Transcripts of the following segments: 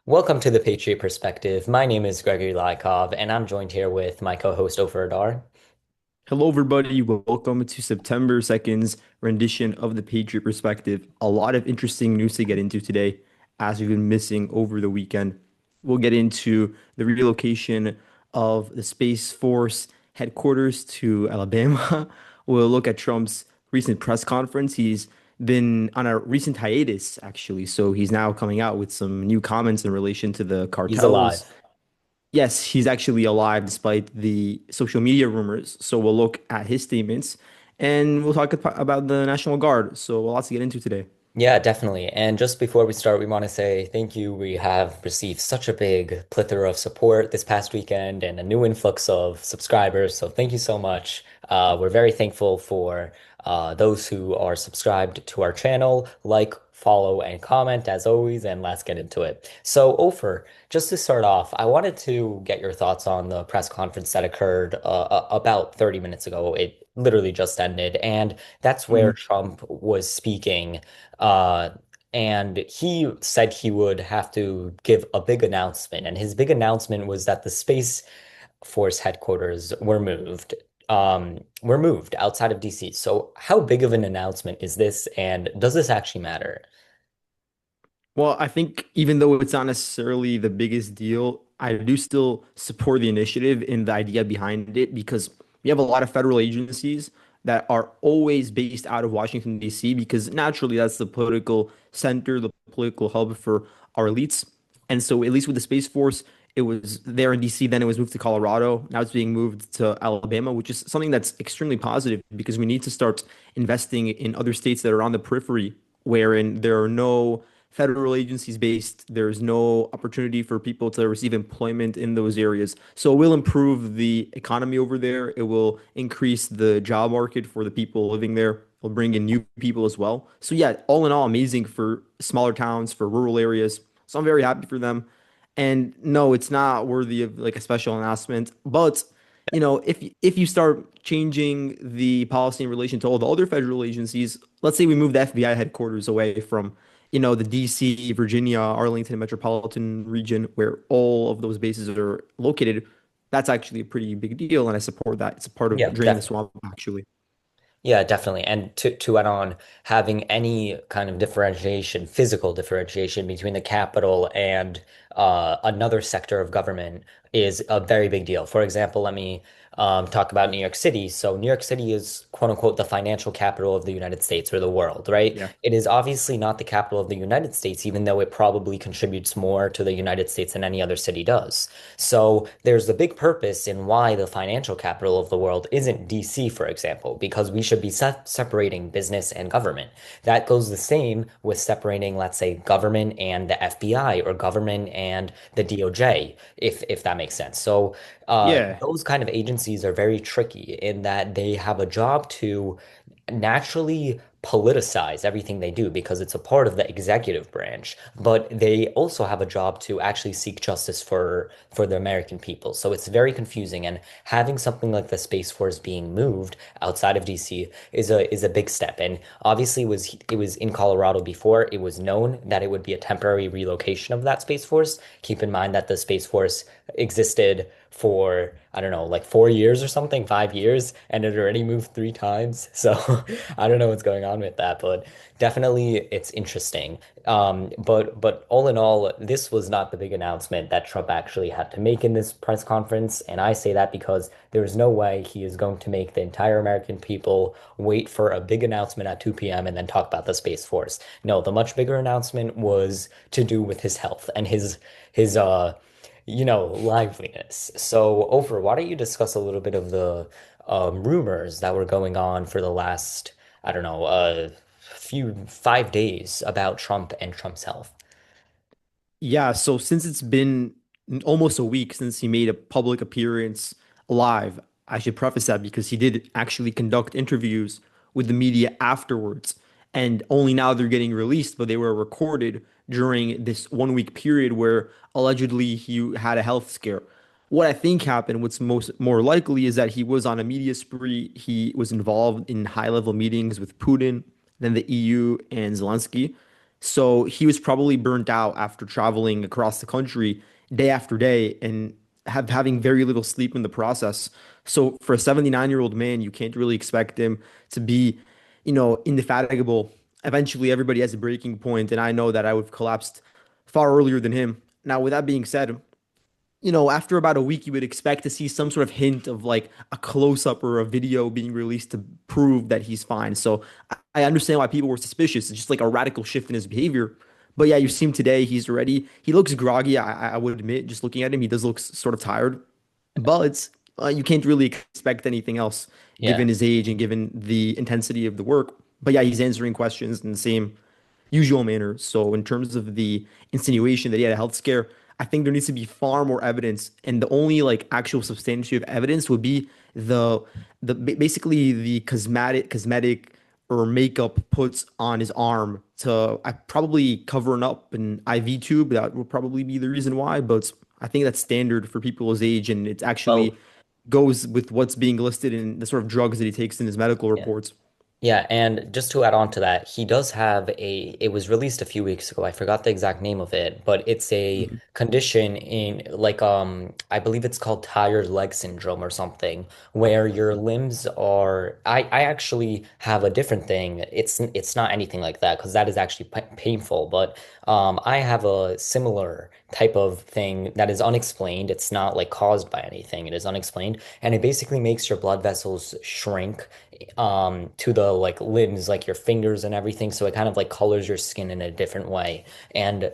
Welcome to the Patriot Perspective. My name is Gregory Lykov, and I'm joined here with my co-host Ofer Adar. Hello, everybody. Welcome to September 2nd's rendition of the Patriot Perspective. A lot of interesting news to get into today, as we've been missing over the weekend. We'll get into the relocation of the Space Force headquarters to Alabama. We'll look at Trump's recent press conference. He's been on a recent hiatus, actually, so he's now coming out with some new comments in relation to the He's cartels. alive. Yes, he's actually alive despite the social media rumors. So we'll look at his statements and we'll talk about the National Guard. So lots to get into today. Yeah, definitely. And just before we start, we want to say thank you. We have received such a big plethora of support this past weekend and a new influx of subscribers. So thank you so much. We're very thankful for those who are subscribed to our channel, like, follow, and comment as always. And let's get into it. So, Ofer, just to start off, I wanted to get your thoughts on the press conference that occurred about 30 minutes ago. It literally just ended. And that's where Mhm. Trump was speaking. Uh, and he said he would have to give a big announcement. And his big announcement was that the Space Force headquarters were moved outside of DC. So how big of an announcement is this? And does this actually matter? Well, I think even though it's not necessarily the biggest deal, I do still support the initiative and the idea behind it because we have a lot of federal agencies that are always based out of Washington, D.C., because naturally that's the political center, the political hub for our elites. And so, at least with the Space Force, it was there in D.C., then it was moved to Colorado. Now it's being moved to Alabama, which is something that's extremely positive because we need to start investing in other states that are on the periphery, wherein there are no federal agencies based. There's no opportunity for people to receive employment in those areas. So it will improve the economy over there. It will increase the job market for the people living there. It'll bring in new people as well. So yeah, all in all, amazing for smaller towns, for rural areas. So I'm very happy for them. And no, it's not worthy of like a special announcement. But if you start changing the policy in relation to all the other federal agencies, let's say we move the FBI headquarters away from the DC, Virginia, Arlington metropolitan region where all of those bases are located, that's actually a pretty big deal, and I support that. It's a part of Yeah, draining the swamp, actually. Yeah, definitely. And to add on, having any kind of differentiation, physical differentiation between the capital and another sector of government is a very big deal. For example, let me talk about New York City. So New York City is quote unquote the financial capital of the United States or the world, right? Yeah. It is obviously not the capital of the United States, even though it probably contributes more to the United States than any other city does. So there's a big purpose in why the financial capital of the world isn't DC, for example, because we should be separating business and government. That goes the same with separating, let's say, government and the FBI or government and the DOJ, if that makes sense. So Yeah. those kind of agencies are very tricky in that they have a job to naturally politicize everything they do because it's a part of the executive branch, but they also have a job to actually seek justice for the American people. So it's very confusing, and having something like the Space Force being moved outside of DC is a big step. And obviously it was in Colorado before. It was known that it would be a temporary relocation of that Space Force. Keep in mind that the Space Force existed for, I don't know, like 4 years or something, 5 years, and it already moved three times. So I don't know what's going on with that, but definitely it's interesting. But all in all, this was not the big announcement that Trump actually had to make in this press conference. And I say that because there is no way he is going to make the entire American people wait for a big announcement at 2 p.m. and then talk about the Space Force. No, the much bigger announcement was to do with his health and his liveliness. So, Ofer, why don't you discuss a little bit of the rumors that were going on for the last, I don't know, few 5 days about Trump and Trump's health? Yeah, so since it's been almost a week since he made a public appearance live, I should preface that because he did actually conduct interviews with the media afterwards. And only now they're getting released, but they were recorded during this 1 week period where allegedly he had a health scare. What I think happened, what's most more likely, is that he was on a media spree. He was involved in high level meetings with Putin, then the EU and Zelensky. So he was probably burnt out after traveling across the country day after day and having very little sleep in the process. So for a 79-year-old man, you can't really expect him to be, indefatigable. Eventually, everybody has a breaking point, and I know that I would have collapsed far earlier than him. Now, with that being said, after about a week, you would expect to see some sort of hint of like a close up or a video being released to prove that he's fine. So I understand why people were suspicious. It's just like a radical shift in his behavior. But yeah, you see him today. He looks groggy. I would admit, just looking at him, he does look sort of tired. But you can't really expect anything else Yeah. given his age and given the intensity of the work. But yeah, he's answering questions in the same usual manner. So in terms of the insinuation that he had a health scare, I think there needs to be far more evidence, and the only like actual substantive evidence would be the basically the cosmetic or makeup puts on his arm to probably covering up an IV tube. That would probably be the reason why, but I think that's standard for people his age, and it Well, actually goes with what's being listed in the sort of drugs that he takes in his medical yeah. reports. Yeah, and just to add on to that, he does have it was released a few weeks ago. I forgot the exact name of it, but it's a Mhm. condition in like I believe it's called tired leg syndrome or something, where your limbs are I actually have a different thing. It's not anything like that because that is actually painful, but I have a similar type of thing that is unexplained. It's not like caused by anything. It is unexplained, and it basically makes your blood vessels shrink to the like limbs, like your fingers and everything, so it kind of like colors your skin in a different way. And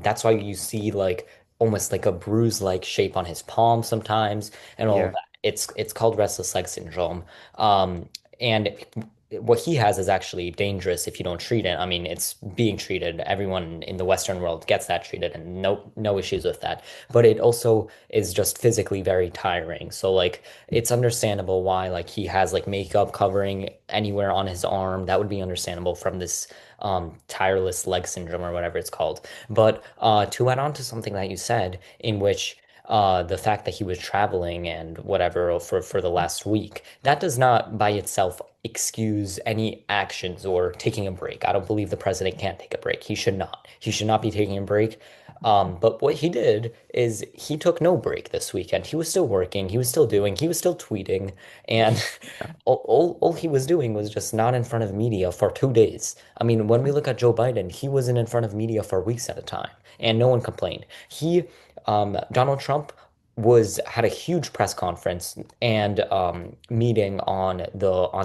that's why you see like almost like a bruise like shape on his palm sometimes and all of Yeah. that. It's called restless leg syndrome. And what he has is actually dangerous if you don't treat it. I mean, it's being treated. Everyone in the Western world gets that treated, and no issues with that. But it also is just physically very tiring. So like it's understandable why like he has like makeup covering anywhere on his arm. That would be understandable from this tireless leg syndrome or whatever it's called. But to add on to something that you said, in which the fact that he was traveling and whatever for the last week, that does not by itself excuse any actions or taking a break. I don't believe the president can't take a break. He should not. He should not be taking a break. But what he did is he took no break this weekend. He was still working, he was still doing, he was still tweeting, and all he was doing was just not in front of media for 2 days. I mean, when we look at Joe Biden, he wasn't in front of media for weeks at a time, and no one complained. Donald Trump had a huge press conference and meeting on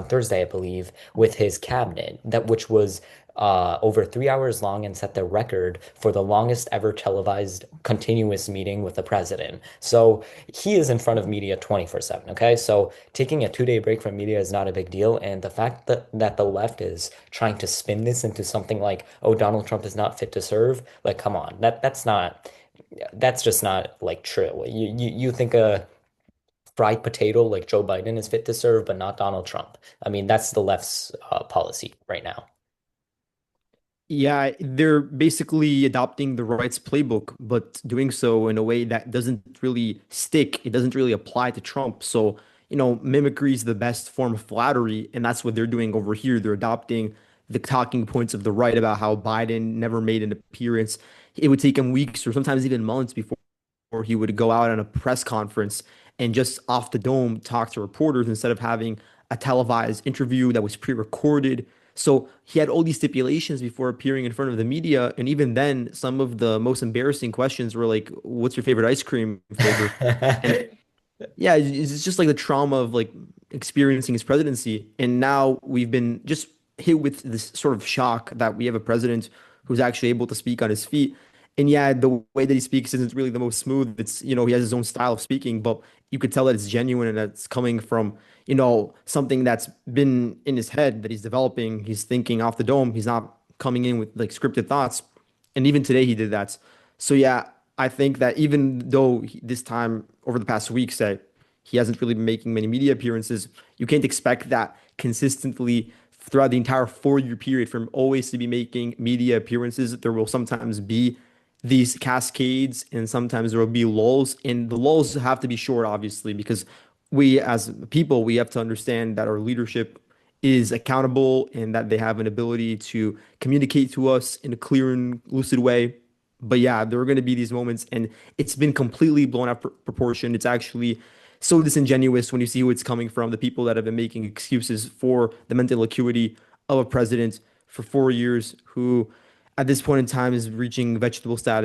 Thursday, I believe, with his cabinet that which was over 3 hours long and set the record for the longest ever televised continuous meeting with the president. So he is in front of media 24/7. Okay, so taking a 2 day break from media is not a big deal, and the fact that the left is trying to spin this into something like, oh, Donald Trump is not fit to serve, like, come on, that's just not like true. You think a fried potato like Joe Biden is fit to serve, but not Donald Trump. I mean, that's the left's policy right now. Yeah, they're basically adopting the rights playbook, but doing so in a way that doesn't really stick. It doesn't really apply to Trump. So, mimicry is the best form of flattery, and that's what they're doing over here. They're adopting the talking points of the right about how Biden never made an appearance. It would take him weeks or sometimes even months before he would go out on a press conference and just off the dome talk to reporters instead of having a televised interview that was pre-recorded. So he had all these stipulations before appearing in front of the media. And even then, some of the most embarrassing questions were like, what's your favorite ice cream flavor? And yeah, it's just like the trauma of like experiencing his presidency. And now we've been just hit with this sort of shock that we have a president who's actually able to speak on his feet. And yeah, the way that he speaks isn't really the most smooth. It's, he has his own style of speaking, but you could tell that it's genuine and that's coming from, something that's been in his head that he's developing. He's thinking off the dome. He's not coming in with like scripted thoughts. And even today he did that. So yeah, I think that even though this time over the past week, say, he hasn't really been making many media appearances, you can't expect that consistently throughout the entire 4 year period from always to be making media appearances. There will sometimes be these cascades and sometimes there will be lulls, and the lulls have to be short, obviously, because we as people, we have to understand that our leadership is accountable and that they have an ability to communicate to us in a clear and lucid way. But yeah, there are going to be these moments, and it's been completely blown out proportion. It's actually so disingenuous when you see who it's coming from, the people that have been making excuses for the mental acuity of a president for 4 years who, at this point in time, is reaching vegetable status.